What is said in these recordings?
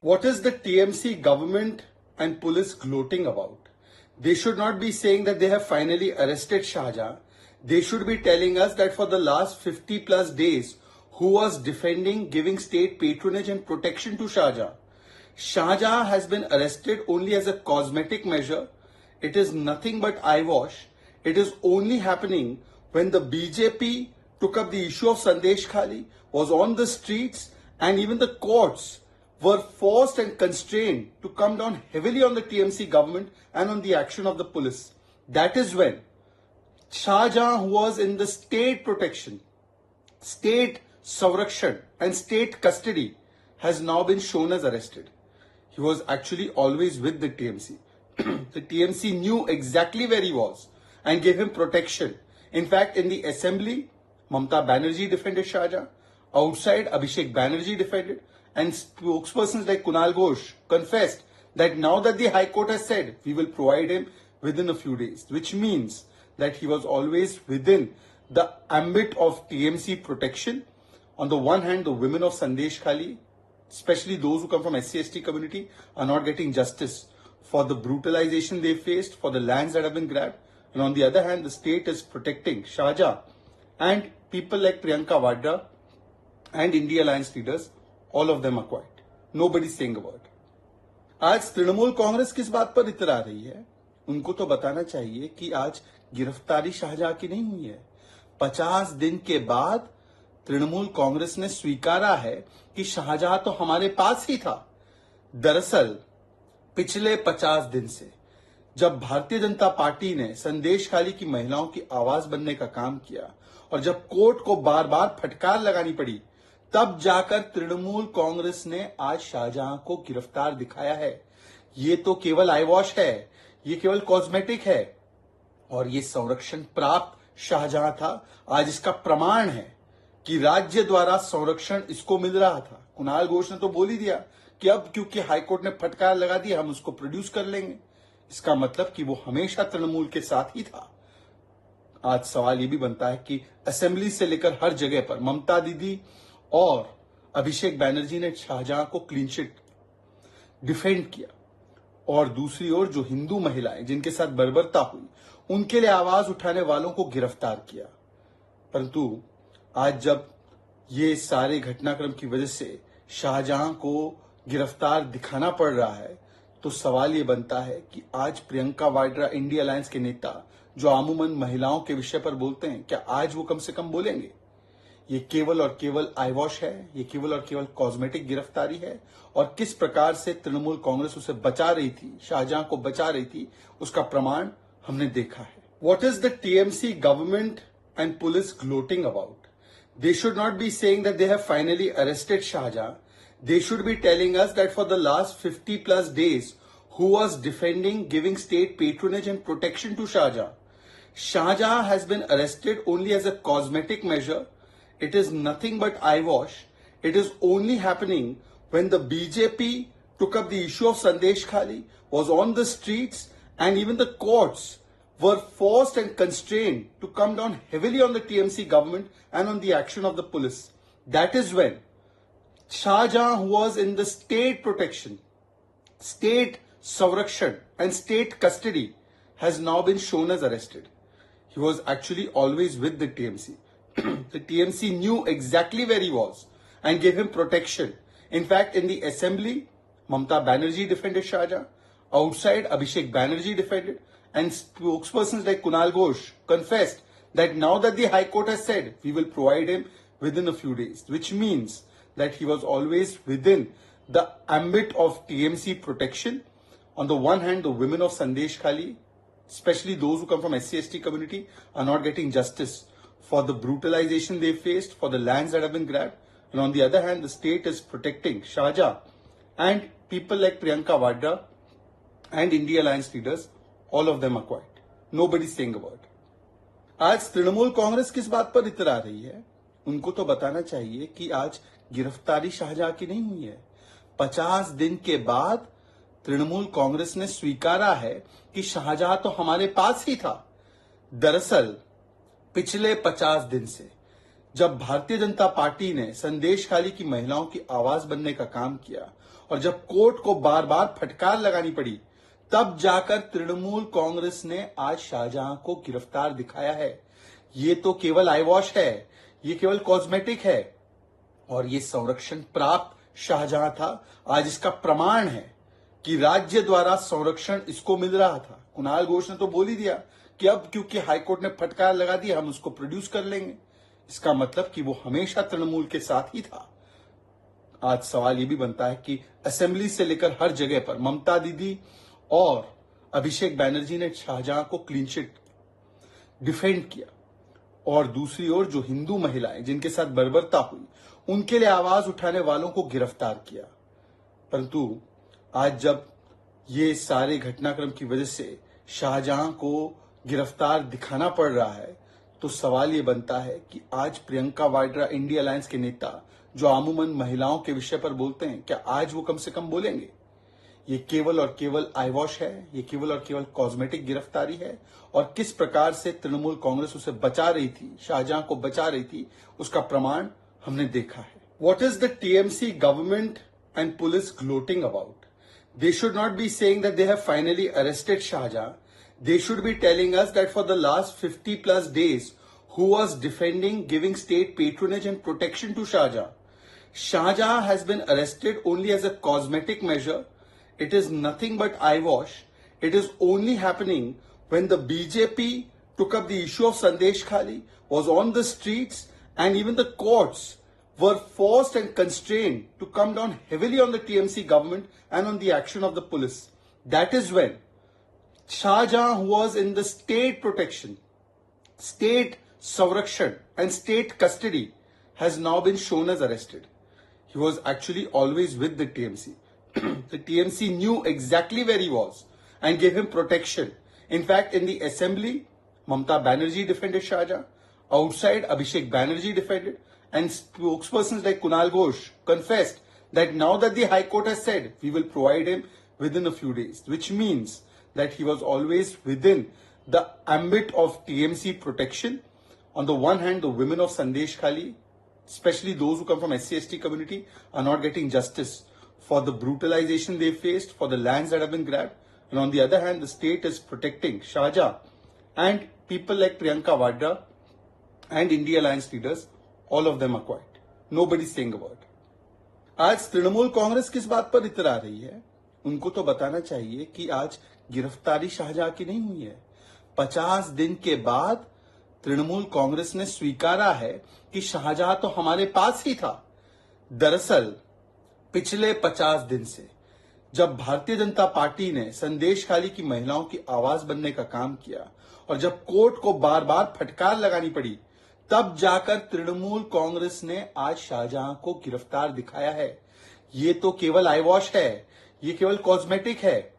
What is the TMC government and police gloating about? They should not be saying that they have finally arrested Shahjahan. They should be telling us that for the last 50 plus days, who was defending giving state patronage and protection to Shahjahan? Shahjahan has been arrested only as a cosmetic measure. It is nothing but eyewash. It is only happening when the BJP took up the issue of Sandesh Khali, was on the streets, and even the courts were forced and constrained to come down heavily on the TMC government and on the action of the police. That is when Shahjahan, who was in the state protection, state Savrakshan and state custody, has now been shown as arrested. He was actually always with the TMC. The TMC knew exactly where he was and gave him protection. In fact, in the assembly, Mamata Banerjee defended Shahjahan. Outside, Abhishek Banerjee defended. And spokespersons like Kunal Ghosh confessed that now that the High Court has said, we will provide him within a few days, which means that he was always within the ambit of TMC protection. On the one hand, the women of Sandesh Khali, especially those who come from SC/ST community, are not getting justice for the brutalization they faced, for the lands that have been grabbed. And on the other hand, the state is protecting Shahjahan and people like Priyanka Vadra and India Alliance leaders. All of them are quiet. Nobody is saying a word. आज तृणमूल कांग्रेस किस बात पर इतरा रही है? उनको तो बताना चाहिए कि आज गिरफ्तारी शाहजहां की नहीं हुई है। 50 दिन के बाद तृणमूल कांग्रेस ने स्वीकारा है कि शाहजहां तो हमारे पास ही था। दरअसल पिछले 50 दिन से जब भारतीय जनता पार्टी ने संदेश खाली की महिलाओं की आवाज बनने का काम किया और जब कोर्ट को बार बार फटकार लगानी पड़ी, तब जाकर तृणमूल कांग्रेस ने आज शाहजहां को गिरफ्तार दिखाया है। ये तो केवल आईवॉश है, ये केवल कॉस्मेटिक है और ये संरक्षण प्राप्त शाहजहां था। आज इसका प्रमाण है कि राज्य द्वारा संरक्षण इसको मिल रहा था। कुणाल घोष ने तो बोल ही दिया कि अब क्योंकि हाईकोर्ट ने फटकार लगा दिया, हम उसको प्रोड्यूस कर लेंगे। इसका मतलब कि वो हमेशा तृणमूल के साथ ही था। आज सवाल ये भी बनता है कि असेंबली से लेकर हर जगह पर ममता दीदी और अभिषेक बैनर्जी ने शाहजहां को क्लीन चिट डिफेंड किया और दूसरी ओर जो हिंदू महिलाएं जिनके साथ बर्बरता हुई, उनके लिए आवाज उठाने वालों को गिरफ्तार किया। परंतु आज जब ये सारे घटनाक्रम की वजह से शाहजहां को गिरफ्तार दिखाना पड़ रहा है, तो सवाल ये बनता है कि आज प्रियंका वाड्रा, इंडिया अलायंस के नेता, जो अमूमन महिलाओं के विषय पर बोलते हैं, क्या आज वो कम से कम बोलेंगे? ये केवल और केवल आईवॉश है, ये केवल और केवल कॉस्मेटिक गिरफ्तारी है और किस प्रकार से तृणमूल कांग्रेस उसे बचा रही थी, शाहजहां को बचा रही थी, उसका प्रमाण हमने देखा है। What is the TMC government and police gloating about? They should not be saying that they have finally arrested Shahjahan. They should be telling us that for the last 50 plus days, who was defending giving state patronage and protection to Shahjahan? Shahjahan has been arrested only as a cosmetic measure. It is nothing but eyewash. It is only happening when the BJP took up the issue of Sandesh Khali, was on the streets, and even the courts were forced and constrained to come down heavily on the TMC government and on the action of the police. That is when Shahjahan, who was in the state protection, state Savrakshan and state custody, has now been shown as arrested. He was actually always with the TMC. The TMC knew exactly where he was and gave him protection. In fact, in the assembly, Mamata Banerjee defended Shahjahan. Outside, Abhishek Banerjee defended. And spokespersons like Kunal Ghosh confessed that now that the High Court has said, we will provide him within a few days, which means that he was always within the ambit of TMC protection. On the one hand, the women of Sandesh Khali, especially those who come from SC/ST community, are not getting justice for the brutalization they faced, for the lands that have been grabbed. And on the other hand, the state is protecting Shahjahan and people like Priyanka Vadra and India Alliance leaders. All of them are quiet. Nobody is saying a word. आज तृणमूल कांग्रेस किस बात पर इतरा रही है? उनको तो बताना चाहिए कि आज गिरफ्तारी शाहजहां की नहीं हुई है। 50 दिन के बाद तृणमूल कांग्रेस ने स्वीकारा है कि शाहजहां तो हमारे पास ही था। दरअसल पिछले 50 दिन से जब भारतीय जनता पार्टी ने संदेश खाली की महिलाओं की आवाज बनने का काम किया और जब कोर्ट को बार बार फटकार लगानी पड़ी, तब जाकर तृणमूल कांग्रेस ने आज शाहजहां को गिरफ्तार दिखाया है। ये तो केवल आई वॉश है, ये केवल कॉस्मेटिक है और ये संरक्षण प्राप्त शाहजहां था। आज इसका प्रमाण है कि राज्य द्वारा संरक्षण इसको मिल रहा था। कुणाल घोष ने तो बोल ही दिया कि अब क्योंकि हाईकोर्ट ने फटकार लगा दी, हम उसको प्रोड्यूस कर लेंगे। इसका मतलब कि वो हमेशा तृणमूल के साथ ही था। आज सवाल ये भी बनता है कि असेंबली से लेकर हर जगह पर ममता दीदी और अभिषेक बैनर्जी ने शाहजहां को क्लीन चिट डिफेंड किया और दूसरी ओर जो हिंदू महिलाएं जिनके साथ बर्बरता हुई, उनके लिए आवाज उठाने वालों को गिरफ्तार किया। परंतु आज जब ये सारे घटनाक्रम की वजह से शाहजहां को गिरफ्तार दिखाना पड़ रहा है, तो सवाल ये बनता है कि आज प्रियंका वाड्रा इंडिया अलायंस के नेता जो अमूमन महिलाओं के विषय पर बोलते हैं, क्या आज वो कम से कम बोलेंगे? ये केवल और केवल आई वॉश है, ये केवल और केवल कॉस्मेटिक गिरफ्तारी है और किस प्रकार से तृणमूल कांग्रेस उसे बचा रही थी, शाहजहां को बचा रही थी, उसका प्रमाण हमने देखा है। What is the TMC government and police gloating about? They should not be saying that they have finally arrested Shahjahan. They should be telling us that for the last 50 plus days, who was defending giving state patronage and protection to Shahjahan? Shahjahan has been arrested only as a cosmetic measure. It is nothing but eyewash. It is only happening when the BJP took up the issue of Sandesh Khali, was on the streets, and even the courts were forced and constrained to come down heavily on the TMC government and on the action of the police. That is when Shahjahan, who was in the state protection, state Savrakshan and state custody, has now been shown as arrested. He was actually always with the TMC. The TMC knew exactly where he was and gave him protection. In fact, in the assembly, Mamta Banerjee defended Shahjahan. Outside, Abhishek Banerjee defended. And spokespersons like Kunal Ghosh confessed that now that the High Court has said, we will provide him within a few days, which means that he was always within the ambit of TMC protection. On the one hand, the women of Sandesh Khali, especially those who come from SC/ST community, are not getting justice for the brutalization they faced, for the lands that have been grabbed. And on the other hand, the state is protecting Shahjahan and people like Priyanka Vadra and India Alliance leaders. All of them are quiet. Nobody is saying a word. आज तृणमूल कांग्रेस किस बात पर इतरा रही है? उनको तो बताना चाहिए कि आज गिरफ्तारी शाहजहां की नहीं हुई है। 50 दिन के बाद तृणमूल कांग्रेस ने स्वीकारा है कि शाहजहां तो हमारे पास ही था। दरअसल पिछले 50 दिन से जब भारतीय जनता पार्टी ने संदेश खाली की महिलाओं की आवाज बनने का काम किया और जब कोर्ट को बार बार फटकार लगानी पड़ी, तब जाकर तृणमूल कांग्रेस ने आज शाहजहां को गिरफ्तार दिखाया है। ये तो केवल आई वॉश है, ये केवल कॉस्मेटिक है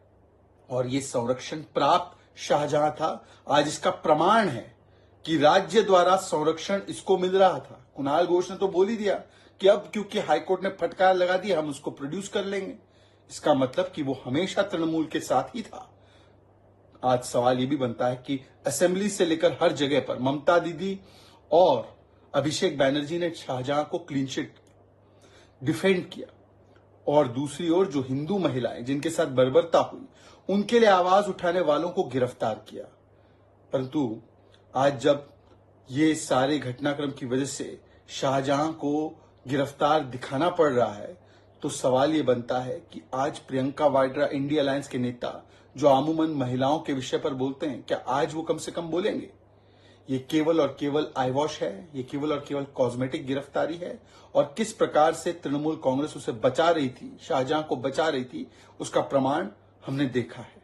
और ये संरक्षण प्राप्त शाहजहां था। आज इसका प्रमाण है कि राज्य द्वारा संरक्षण इसको मिल रहा था। कुणाल घोष ने तो बोल ही दिया कि अब क्योंकि हाईकोर्ट ने फटकार लगा दी, हम उसको प्रोड्यूस कर लेंगे। इसका मतलब कि वो हमेशा तृणमूल के साथ ही था। आज सवाल ये भी बनता है कि असेंबली से लेकर हर जगह पर ममता दीदी और अभिषेक बैनर्जी ने शाहजहां को क्लीन चिट डिफेंड किया और दूसरी ओर जो हिंदू महिलाएं जिनके साथ बर्बरता हुई, उनके लिए आवाज उठाने वालों को गिरफ्तार किया। परंतु आज जब ये सारे घटनाक्रम की वजह से शाहजहां को गिरफ्तार दिखाना पड़ रहा है, तो सवाल ये बनता है कि आज प्रियंका वाड्रा इंडिया अलायंस के नेता जो अमूमन महिलाओं के विषय पर बोलते हैं, क्या आज वो कम से कम बोलेंगे? ये केवल और केवल आई वॉश है, ये केवल और केवल कॉस्मेटिक गिरफ्तारी है और किस प्रकार से तृणमूल कांग्रेस उसे बचा रही थी, शाहजहां को बचा रही थी, उसका प्रमाण हमने देखा है।